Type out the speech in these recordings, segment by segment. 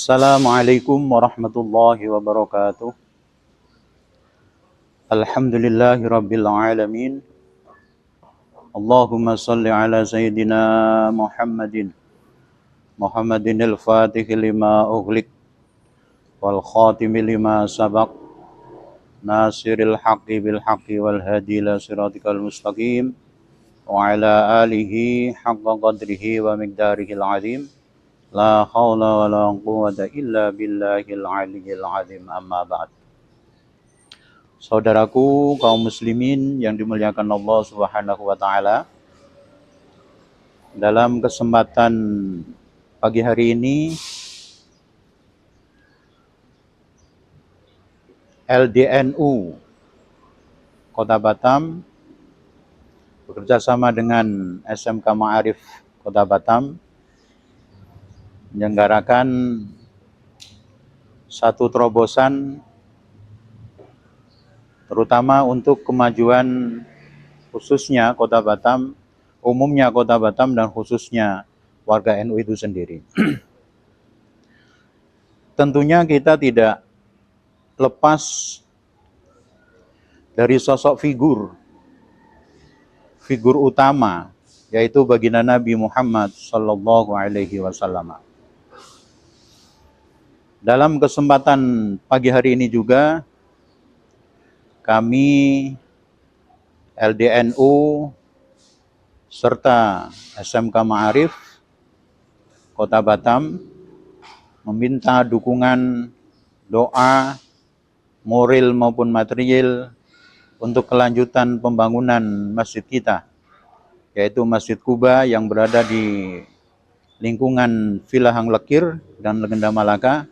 Assalamualaikum warahmatullahi wabarakatuh. Alhamdulillahi rabbil alamin. Allahumma salli ala sayyidina Muhammadin al-Fatih lima ughliq wal khatimi lima sabaq nasiril haqqi bil haqqi wal hadi ila siratikal mustaqim wa ala alihi haqqa qadrihi wa miqdarihil azim. La haula wa la quwwata illa billahil aliyyil azim, amma ba'd. Saudaraku kaum muslimin yang dimuliakan Allah Subhanahu wa taala, dalam kesempatan pagi hari ini LDNU Kota Batam bekerjasama dengan SMK Ma'arif Kota Batam menyelenggarakan satu terobosan terutama untuk kemajuan khususnya Kota Batam, umumnya Kota Batam dan khususnya warga NU itu sendiri. Tentunya kita tidak lepas dari sosok figur utama, yaitu baginda Nabi Muhammad sallallahu alaihi wasallam. Dalam kesempatan pagi hari ini juga kami LDNU serta SMK Ma'arif Kota Batam meminta dukungan doa moral maupun material untuk kelanjutan pembangunan masjid kita, yaitu Masjid Kuba yang berada di lingkungan Villa Hang Lekir dan Legenda Malaka.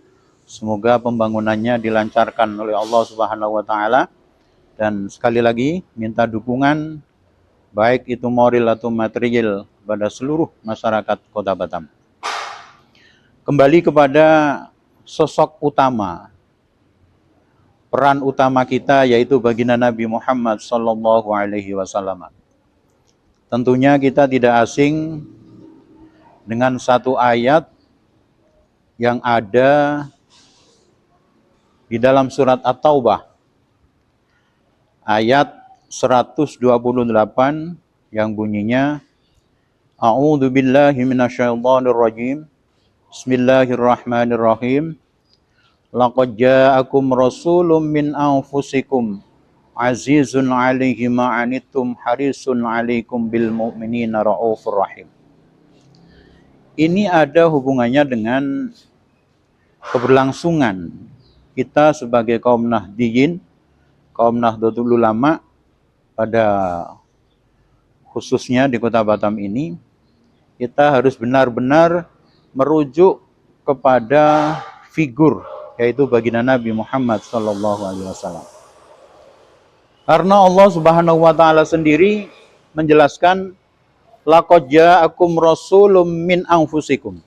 Semoga pembangunannya dilancarkan oleh Allah Subhanahu wa taala, dan sekali lagi minta dukungan baik itu moral atau material pada seluruh masyarakat Kota Batam. Kembali kepada sosok utama, peran utama kita yaitu baginda Nabi Muhammad sallallahu alaihi wasallam. Tentunya kita tidak asing dengan satu ayat yang ada di dalam surat At-Taubah ayat 128 yang bunyinya A'udzu billahi minasyaitonir rajim. Bismillahirrahmanirrahim. Laqad ja'akum rasulun min anfusikum azizun 'alaihi ma 'anittum harisun 'alaikum bil mu'minina raufur rahim. Ini ada hubungannya dengan keberlangsungan kita sebagai kaum Nahdiyin, kaum Nahdlatul Ulama pada khususnya di Kota Batam ini, kita harus benar-benar merujuk kepada figur yaitu baginda Nabi Muhammad sallallahu alaihi wasallam. Karena Allah Subhanahu wa taala sendiri menjelaskan laqad ja'akum rasulun min anfusikum.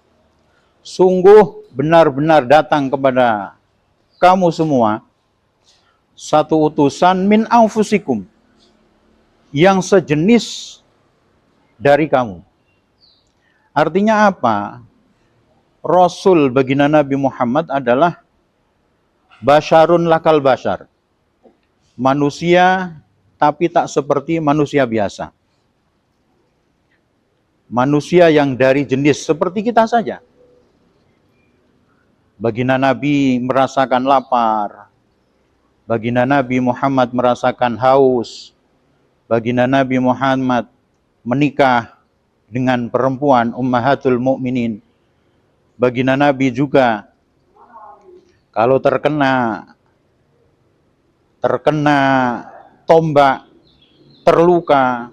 Sungguh benar-benar datang kepada kamu semua satu utusan min anfusikum yang sejenis dari kamu. Artinya apa? Rasul baginda Nabi Muhammad adalah basyarun lakal basyar. Manusia tapi tak seperti manusia biasa. Manusia yang dari jenis seperti kita saja. Baginda Nabi merasakan lapar. Baginda Nabi Muhammad merasakan haus. Baginda Nabi Muhammad menikah dengan perempuan ummahatul mukminin. Baginda Nabi juga kalau terkena tombak, terluka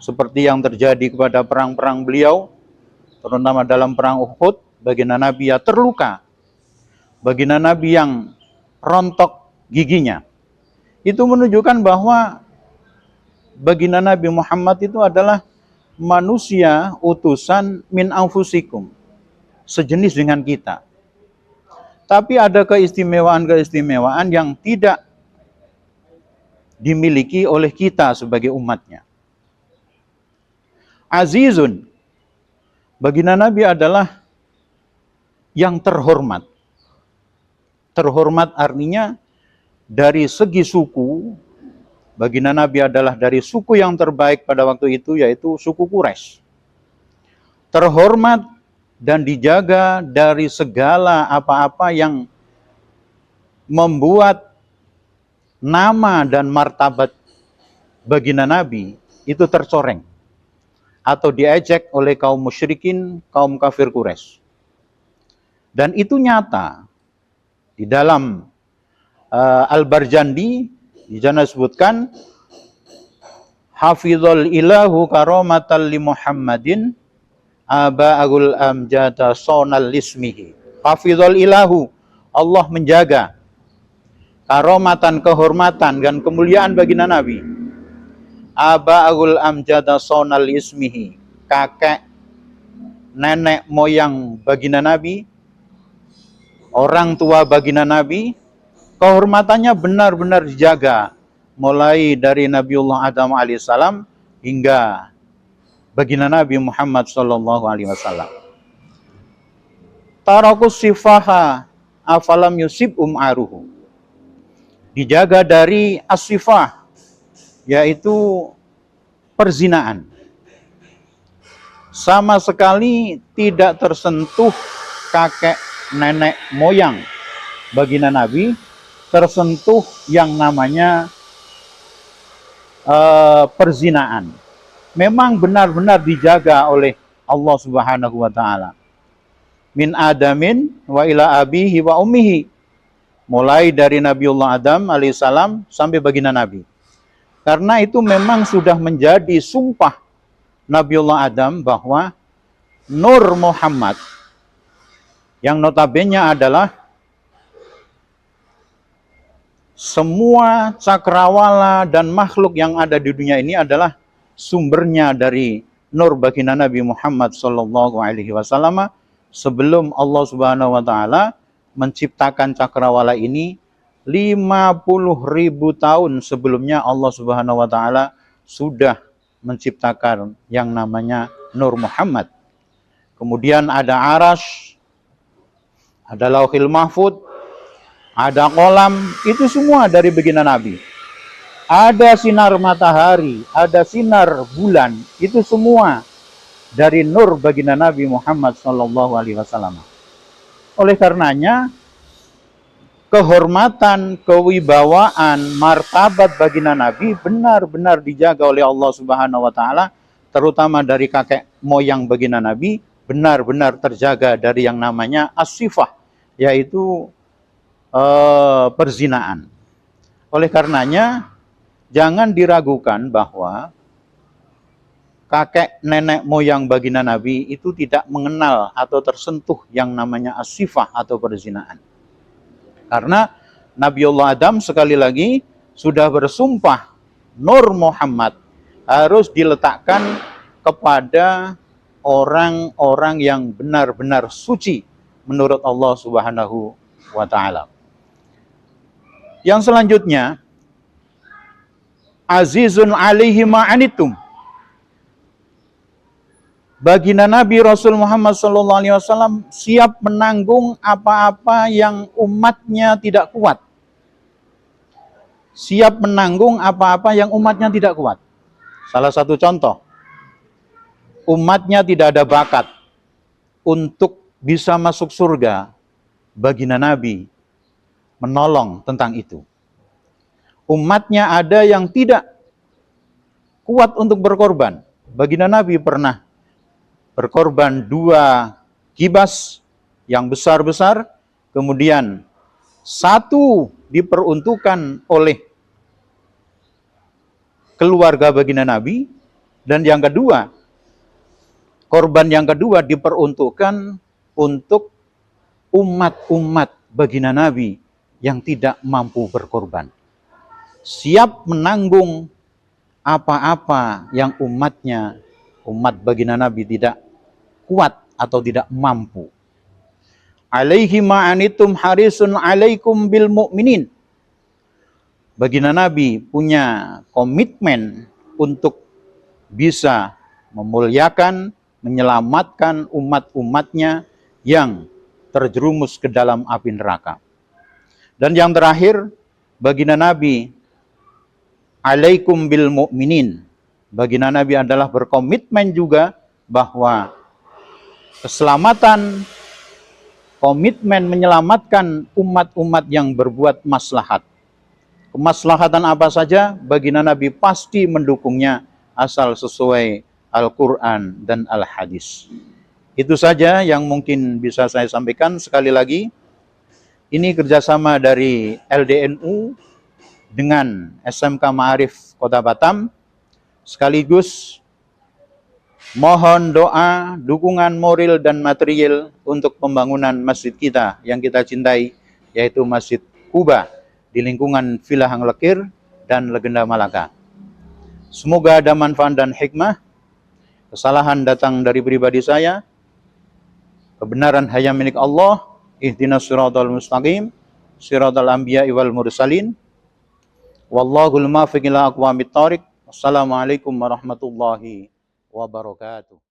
seperti yang terjadi kepada perang-perang beliau, terutama dalam perang Uhud, baginda Nabi ya terluka. Baginda Nabi yang rontok giginya. Itu menunjukkan bahwa baginda Nabi Muhammad itu adalah manusia utusan min anfusikum, sejenis dengan kita. Tapi ada keistimewaan-keistimewaan yang tidak dimiliki oleh kita sebagai umatnya. Azizun, baginda Nabi adalah yang terhormat. Terhormat artinya dari segi suku, baginda Nabi adalah dari suku yang terbaik pada waktu itu, yaitu suku Quraisy. Terhormat dan dijaga dari segala apa-apa yang membuat nama dan martabat baginda Nabi itu tercoreng atau diejek oleh kaum musyrikin, kaum kafir Quraisy. Dan itu nyata di dalam Al-Barjandi di sana disebutkan hafizul ilahu karamatan li Muhammadin aba'ul amjada sonal lismihi. Hafizul ilahu, Allah menjaga karamatan, kehormatan dan kemuliaan baginda Nabi. Aba'ul amjada sonal lismihi, kakek nenek moyang baginda Nabi, orang tua baginda Nabi, kehormatannya benar-benar dijaga, mulai dari Nabiullah Adam alaihissalam hingga baginda Nabi Muhammad sallallahu alaihi wasallam. Tarakus sifaha afalam yusib aruhu. Dijaga dari as-sifah, yaitu perzinaan. Sama sekali tidak tersentuh kakek nenek moyang baginda Nabi, tersentuh yang namanya perzinaan. Memang benar-benar dijaga oleh Allah Subhanahu wa taala. Min Adamin wa ila abihi wa ummihi. Mulai dari Nabiullah Adam alaihissalam sampai baginda Nabi. Karena itu memang sudah menjadi sumpah Nabiullah Adam bahwa Nur Muhammad yang notabene adalah semua cakrawala dan makhluk yang ada di dunia ini adalah sumbernya dari nur baginda Nabi Muhammad sallallahu alaihi wasallam sebelum Allah Subhanahu wa taala menciptakan cakrawala ini 50.000 tahun sebelumnya Allah Subhanahu wa taala sudah menciptakan yang namanya Nur Muhammad. Kemudian ada Arash, ada Lauhil Mahfud, ada kolam, itu semua dari baginda Nabi. Ada sinar matahari, ada sinar bulan, itu semua dari nur baginda Nabi Muhammad sallallahu alaihi wasallam. Oleh karenanya, kehormatan, kewibawaan, martabat baginda Nabi benar-benar dijaga oleh Allah Subhanahu wa taala, terutama dari kakek moyang baginda Nabi, benar-benar terjaga dari yang namanya as-sifah, yaitu perzinaan. Oleh karenanya, jangan diragukan bahwa kakek nenek moyang baginda Nabi itu tidak mengenal atau tersentuh yang namanya as-sifah atau perzinaan. Karena Nabiullah Adam sekali lagi sudah bersumpah Nur Muhammad harus diletakkan kepada orang-orang yang benar-benar suci menurut Allah Subhanahu wa taala. Yang selanjutnya, azizun alaihi ma'anitum. Baginda Nabi Rasul Muhammad SAW siap menanggung apa-apa yang umatnya tidak kuat. Siap menanggung apa-apa yang umatnya tidak kuat. Salah satu contoh, umatnya tidak ada bakat untuk bisa masuk surga. Baginda Nabi menolong tentang itu. Umatnya ada yang tidak kuat untuk berkorban. Baginda Nabi pernah berkorban 2 kibas yang besar-besar, kemudian 1 diperuntukkan oleh keluarga baginda Nabi, dan yang kedua, korban yang kedua diperuntukkan untuk umat-umat baginda Nabi yang tidak mampu berkorban. Siap menanggung apa-apa yang umat baginda Nabi tidak kuat atau tidak mampu. Alaihi ma'anitum harisun alaikum bil mu'minin. Baginda Nabi punya komitmen untuk bisa memuliakan, menyelamatkan umat-umatnya yang terjerumus ke dalam api neraka. Dan yang terakhir, baginda Nabi, alaikum bil mu'minin. Baginda Nabi adalah berkomitmen juga bahwa keselamatan, komitmen menyelamatkan umat-umat yang berbuat maslahat. Kemaslahatan apa saja, baginda Nabi pasti mendukungnya asal sesuai Al-Quran dan Al-Hadis. Itu saja yang mungkin bisa saya sampaikan. Sekali lagi, ini kerjasama dari LDNU dengan SMK Ma'arif Kota Batam. Sekaligus mohon doa, dukungan moral dan material untuk pembangunan masjid kita yang kita cintai, yaitu Masjid Kuba di lingkungan Villa Hang Lekir dan Legenda Malaka. Semoga ada manfaat dan hikmah. Kesalahan datang dari pribadi saya. Kebenaran hanya milik Allah. Ihdinas siratal mustaqim, siratal anbiya'i wal mursalin. Wallahul muwaffiq ila aqwamit thoriq. Wassalamualaikum warahmatullahi wabarakatuh.